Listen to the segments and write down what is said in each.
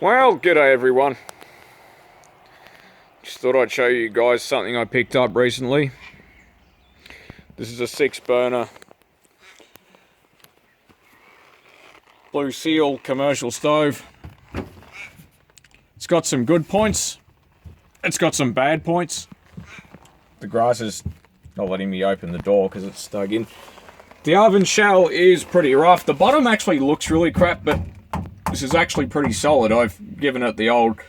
Well, g'day everyone. Just thought I'd show you guys something I picked up recently. This is a 6-burner Blue Seal commercial stove. It's got some good points. It's got some bad points. The grass is not letting me open the door because it's stuck in. The oven shell is pretty rough. The bottom actually looks really crap, but this is actually pretty solid. I've given it the old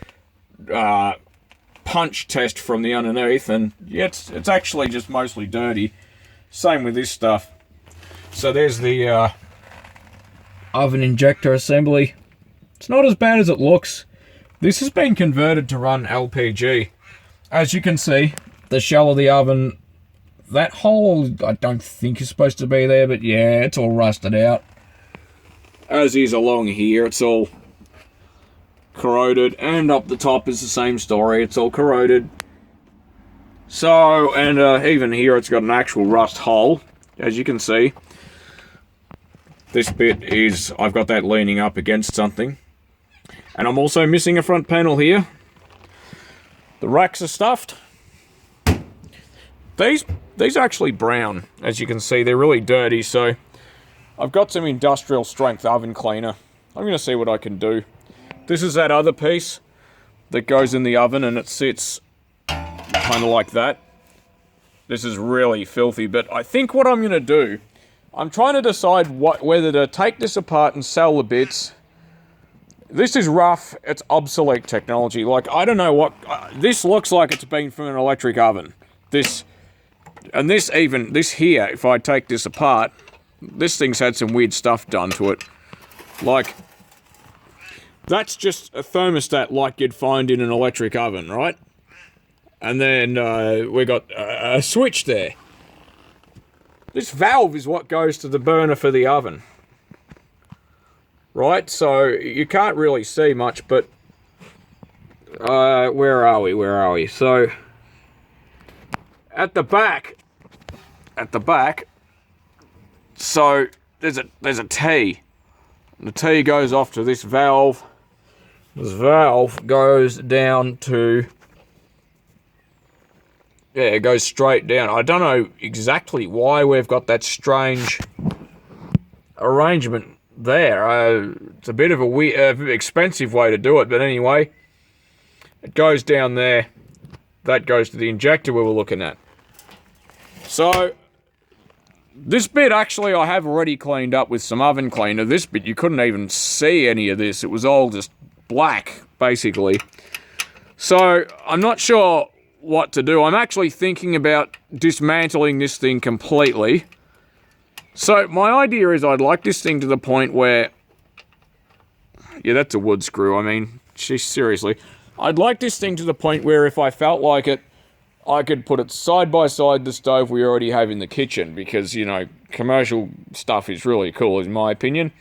punch test from the underneath, and yeah, it's actually just mostly dirty. Same with this stuff. So there's the oven injector assembly. It's not as bad as it looks. This has been converted to run LPG. As you can see, the shell of the oven, that hole I don't think is supposed to be there, but yeah, it's all rusted out. As is along here, it's all corroded, and up the top is the same story, it's all corroded. So, and even here it's got an actual rust hole, as you can see. This bit is, I've got that leaning up against something. And I'm also missing a front panel here. The racks are stuffed. These are actually brown, as you can see, they're really dirty, so I've got some industrial strength oven cleaner. I'm going to see what I can do. This is that other piece that goes in the oven and it sits kind of like that. This is really filthy, but I think what I'm going to do, I'm trying to decide whether to take this apart and sell the bits. This is rough, it's obsolete technology. Like, I don't know what, this looks like it's been from an electric oven. This here, if I take this apart, this thing's had some weird stuff done to it. Like, that's just a thermostat like you'd find in an electric oven, right? And then we got a switch there. This valve is what goes to the burner for the oven. Right, so you can't really see much, but where are we? So at the back, so there's a T. The T goes off to this valve. This valve goes down to, yeah, it goes straight down. I don't know exactly why we've got that strange arrangement there. It's a bit of a weird, expensive way to do it, but anyway, it goes down there. That goes to the injector we were looking at. So this bit actually I have already cleaned up with some oven cleaner. This bit you couldn't even see any of this. It was all just black, basically. So I'm not sure what to do. I'm actually thinking about dismantling this thing completely. So my idea is I'd like this thing to the point where, yeah, that's a wood screw. I mean, geez, seriously. I'd like this thing to the point where if I felt like it, I could put it side by side the stove we already have in the kitchen, because, you know, commercial stuff is really cool, in my opinion.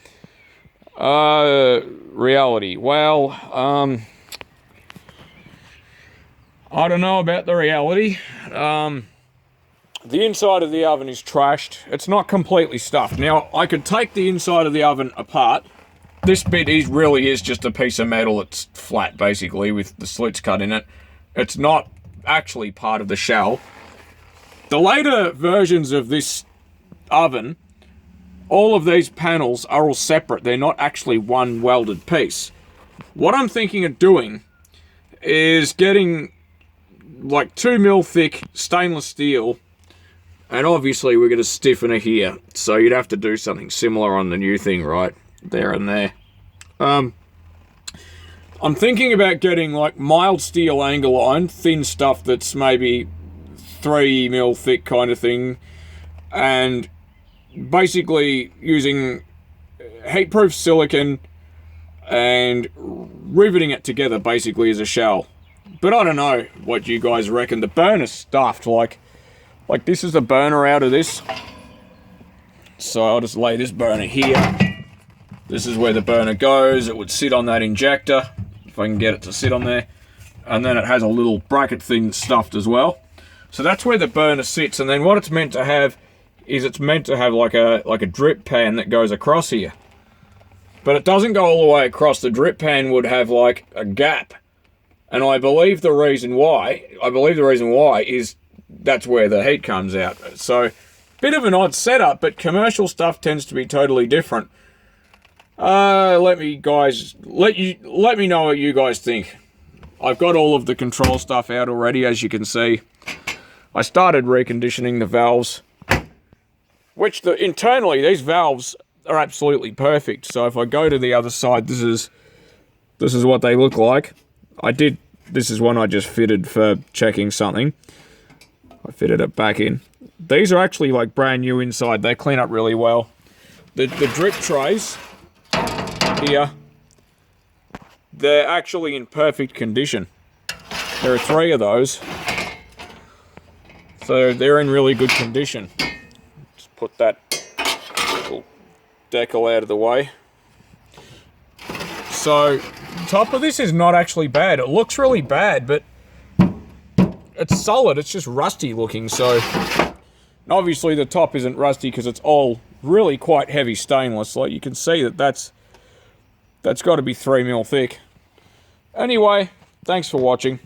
Reality. Well, I don't know about the reality. The inside of the oven is trashed. It's not completely stuffed. Now, I could take the inside of the oven apart. This bit really is just a piece of metal that's flat, basically, with the slits cut in it. It's not actually part of the shell. The later versions of this oven, all of these panels are all separate. They're not actually one welded piece. What I'm thinking of doing is getting like 2mm thick stainless steel, and obviously we're going to stiffen it here, so you'd have to do something similar on the new thing, right? There and there. I'm thinking about getting like mild steel angle iron, thin stuff that's maybe 3mm thick kind of thing, and basically using heat-proof silicone and riveting it together basically as a shell. But I don't know what you guys reckon. The burner's stuffed, like this is the burner out of this. So I'll just lay this burner here. This is where the burner goes. It would sit on that injector, if I can get it to sit on there. And then it has a little bracket thing that's stuffed as well. So that's where the burner sits, and then what it's meant to have is it's meant to have like a drip pan that goes across here. but it doesn't go all the way across. The drip pan would have like a gap. And I believe the reason why is that's where the heat comes out. So, bit of an odd setup, but commercial stuff tends to be totally different. Let me know what you guys think. I've got all of the control stuff out already, as you can see. I started reconditioning the valves, which internally these valves are absolutely perfect. So if I go to the other side, this is what they look like. This is one I just fitted for checking something. I fitted it back in. These are actually like brand new inside. They clean up really well. The drip trays here, they're actually in perfect condition. There are 3 of those. So they're in really good condition. Just put that little decal out of the way. So, top of this is not actually bad. It looks really bad, but it's solid. It's just rusty looking. So, obviously the top isn't rusty because it's all really quite heavy stainless. Like you can see that's got to be 3 mil thick. Anyway, thanks for watching.